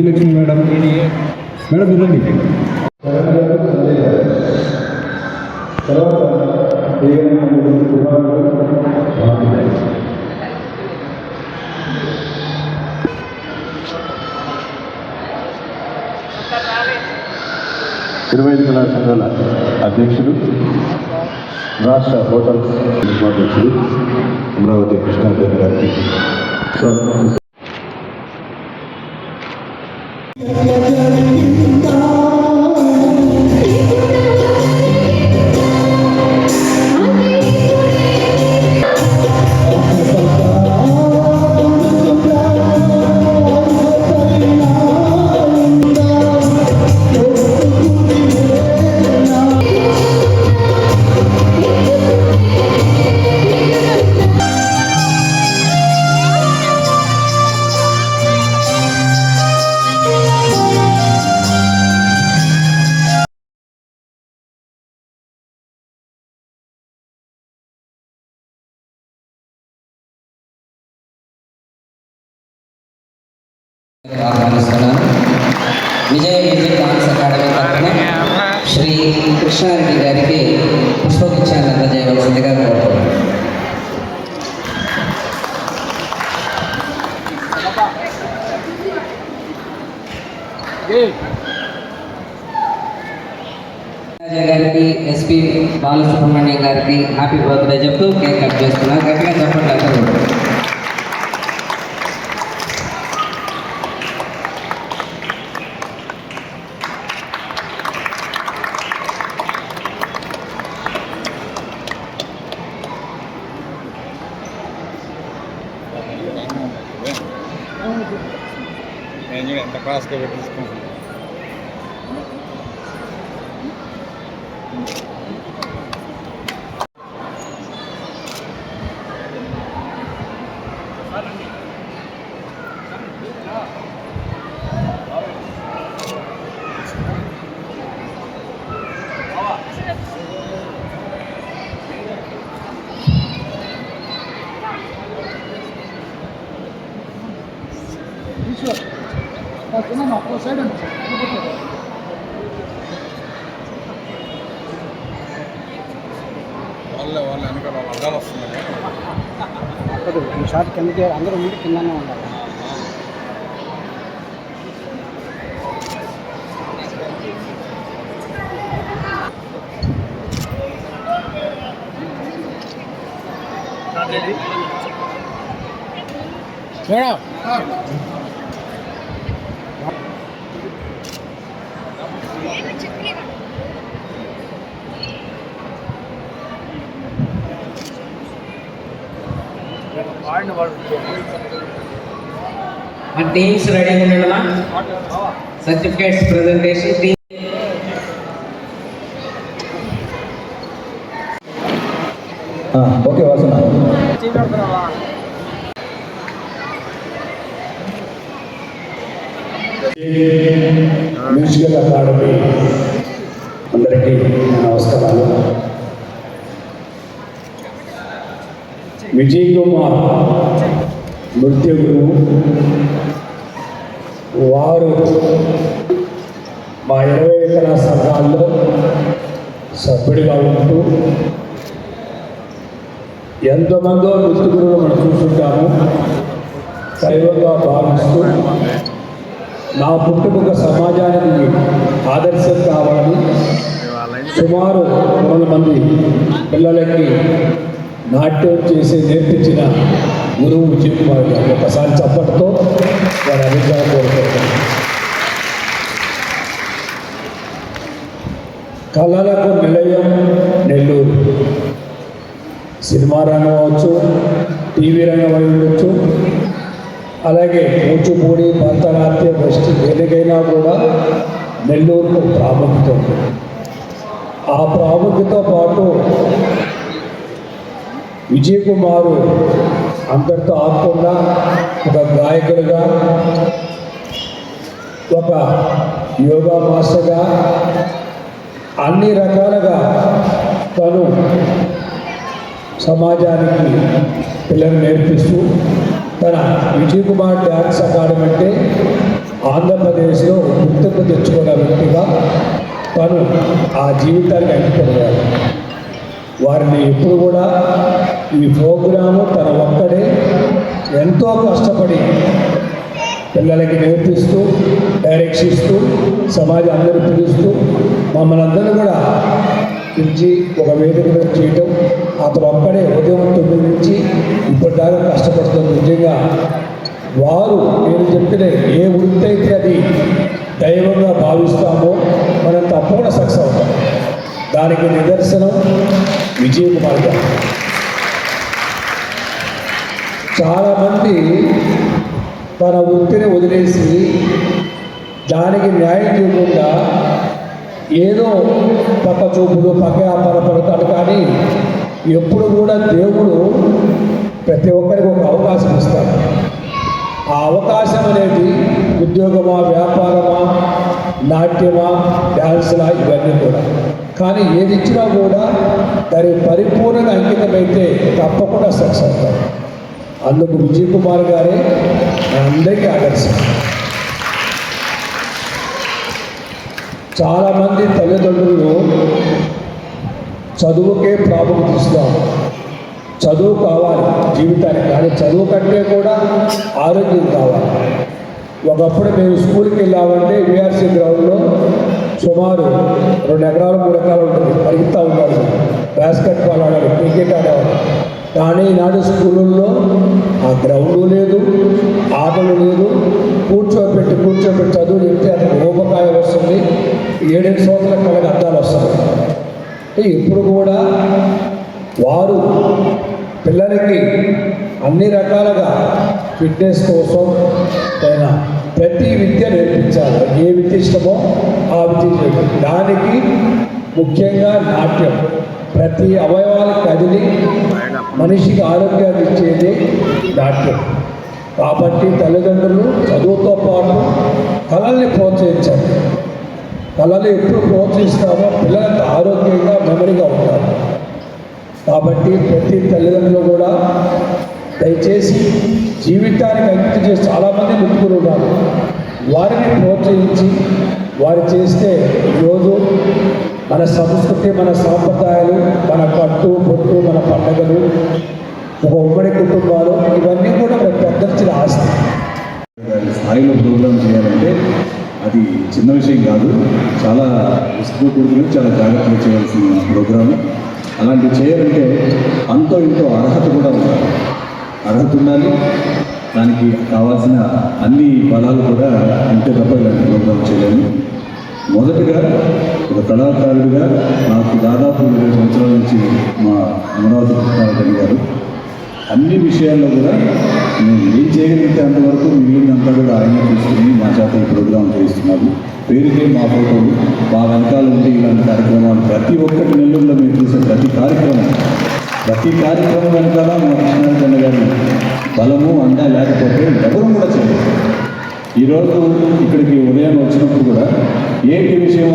Vijayalakshmi madam madam ఇదండి. తర్వాత 25 కళా సంఘాల అధ్యక్షులు, రాష్ట్ర హోటల్స్ ఉపాధ్యక్షులు అమరావతి కృష్ణాదేవి గారికి విజయ మ్యూజిక్ డాన్స్ అకాడమీ తరఫున శ్రీ కృష్ణారెడ్డి గారికి పుష్పగుచ్చాన్ని అందజేయవలసిందిగా కోరుతున్నాను. గారికి ఎస్పీ బాలసుబ్రహ్మణ్యం గారికి హ్యాపీ బర్త్డే చెప్తూ కేక్ కట్ చేస్తున్నారు. గట్టిగా చెప్పండి అందరూ. ఎంత క్లాస్గా పెట్టించుకుంటున్నాను. వాళ్ళ వెనకాల అడ్డాలు వస్తున్నాయి. ఈ షార్ట్ కిందకి అందరూ ముందు కిందనే ఉండాలి. మేడం మన టీమ్స్ రెడీగా ఉండడమా? సర్టిఫికేట్స్ ప్రెజెంటేషన్ టీమ్ ఓకే వాసన మ్యూజికల్ అకాడమీ అందరికీ నమస్కారాలు. విజయ్ కుమార్ నృత్య గురువు వారు మా 20 కళా సంఘాల్లో సభ్యుడిగా ఉంటూ ఎంతమందో నృత్య గురువులు మనం చూస్తుంటాము. దైవంగా భావిస్తూ నా పుట్టుక సమాజానికి ఆదర్శం కావాలని సుమారు 100 మంది పిల్లలకి నాట్యం చేసి నేర్పించిన గురువు విజయ్ కుమార్ గారు. ఒకసారి చప్పటితో వారి అభిప్రాయం కోరుకుంటారు. కళలకు నిలయం నెల్లూరు. సినిమా రంగం అవచ్చు, టీవీ రంగం అయి ఉండొచ్చు, అలాగే కూచిపూడి, భరతనాట్యం, వెస్టర్న్ ఏదైనా కూడా నెల్లూరుకు ప్రాముఖ్యత ఉంది. ఆ ప్రాముఖ్యతతో పాటు విజయ్ కుమారు అందరితో ఆకుండా ఒక గాయకుడిగా, ఒక యోగా మాస్టర్గా అన్ని రకాలుగా తను సమాజానికి పిల్లలు నేర్పిస్తూ తన విజయ్ కుమార్ డ్యాన్స్ అకాడమీ అంటే ఆంధ్రప్రదేశ్లో గుర్తింపు తెచ్చుకున్న వ్యక్తిగా తను ఆ జీవితానికి అంకితమయ్యాడు. వారిని ఎప్పుడు కూడా ఈ ప్రోగ్రాము తన ఒక్కడే ఎంతో కష్టపడి పిల్లలకి నేర్పిస్తూ డైరెక్షన్ ఇస్తూ సమాజం అందరూ పిలుస్తూ మమ్మల్ని అందరూ కూడా పిలిచి ఒక వేదిక మీద చేయటం అతను ఒక్కడే ఉదయం 9 నుంచి ఇప్పటిదాకా కష్టపడుతుంది. నిజంగా వారు నేను చెప్పిన ఏ వృత్తి అయితే అది దైవంగా భావిస్తామో మనం తప్పకుండా సక్సెస్ అవుతాం. దానికి నిదర్శనం విజయ్ కుమార్ గారు. చాలామంది తన వృత్తిని వదిలేసి దానికి న్యాయం చేయకుండా ఏదో పక్క చూపులు పక్క వ్యాపార పడతాడు. కానీ ఎప్పుడు కూడా దేవుడు ప్రతి ఒక్కరికి ఒక అవకాశం ఇస్తాడు. ఆ అవకాశం అనేది ఉద్యోగమా, వ్యాపారమా, నాట్యమా, డ్యాన్సులా, ఇవన్నీ కూడా. కానీ ఏది ఇచ్చినా కూడా దానికి పరిపూర్ణంగా అంకితమైతే తప్పకుండా సక్సెస్ అవుతారు. అందుకు విజయ్ కుమార్ గారే అందరికీ ఆదర్శం. చాలామంది తల్లిదండ్రులు చదువుకే ప్రాముఖ్యత ఇస్తాం. చదువు కావాలి జీవితానికి, కానీ చదువు కంటే కూడా ఆరోగ్యం కావాలి. ఒకప్పుడు మేము స్కూల్కి వెళ్ళామంటే విఆర్సీ గ్రౌండ్లో సుమారు 2 ఎకరాలు 3 ఎకరాలు ఉంటుంది. పరిగెత్తా ఉన్నాడు, బాస్కెట్ బాల్ ఆడాడు, క్రికెట్ ఆడేవాడు. కానీ ఈనాడు స్కూళ్ళల్లో ఆ గ్రౌండు లేదు, ఆటలు లేదు. కూర్చోబెట్టి చదువు చెప్తే అతనికి రూపకాయ వస్తుంది, 7 సంవత్సరాల కళ్ళకి అద్దాలు వస్తుంది. ఇప్పుడు కూడా వారు పిల్లలకి అన్ని రకాలుగా ఫిట్నెస్ కోసం అయినా ప్రతి విద్య నేర్పించాలి. ఏ విద్య ఇష్టమో ఆ విద్య చేయాలి. దానికి ముఖ్యంగా నాట్యం ప్రతి అవయవాలకు కదిలి మనిషికి ఆరోగ్యాన్ని ఇచ్చేది నాట్యం. కాబట్టి తల్లిదండ్రులు చదువుతో పాటు కళల్ని ప్రోత్సహించాలి. కళలు ఎప్పుడు ప్రోత్సహిస్తామో పిల్లలకు ఆరోగ్యంగా మెమరీగా ఉంటారు. కాబట్టి ప్రతి తల్లిదండ్రులు కూడా దయచేసి జీవితానికి అంకితం చేసి చాలామంది ముట్టుకుని ఉన్నారు. వారిని ప్రోత్సహించి వారు చేస్తే ఈరోజు మన సంస్కృతి, మన సాంప్రదాయాలు, మన కట్టు బొట్టు, మన పండుగలు, ఒక ఉమ్మడి కుటుంబాలు, ఇవన్నీ కూడా మన పెద్దచ్చిన ఆస్తి. స్థాయిలో ప్రోగ్రాం చేయాలంటే అది చిన్న విషయం కాదు. చాలా రిస్క్తో కూడుకుని చాలా జాగ్రత్తగా చేయాల్సిన ప్రోగ్రాము. అలాంటివి చేయాలంటే అంతో ఇంతో అర్హత కూడా ఉండాలి. అర్హత ఉండాలి. దానికి కావాల్సిన అన్ని బలాలు కూడా ఉంటే తప్ప ఇలాంటి ప్రోగ్రాం చేయలేము. మొదటగా ఒక కళాకారుడిగా నాకు దాదాపు 20 సంవత్సరాల నుంచి మా అమరావతి కృష్ణారెడ్డి గారు అన్ని విషయాల్లో కూడా నేను ఏం చేయగలిగితే అంతవరకు మిగిలినంతా కూడా ఆయన తీసుకుని మా చేత ఈ ప్రోగ్రాం చేస్తున్నారు. పేరుకే మా ఫోటోలు, మా వెనకాల ఉంటే ఇలాంటి కార్యక్రమాలు ప్రతి ఒక్కటి నెల్లూరులో మీరు చూసే ప్రతి కార్యక్రమం వెనకాల మా కృష్ణారెడ్డి గారి బలము అండా లేకపోతే ఎవరు కూడా చేయలేదు. ఈరోజు ఇక్కడికి ఉదయం వచ్చినప్పుడు కూడా ఏంటి విషయం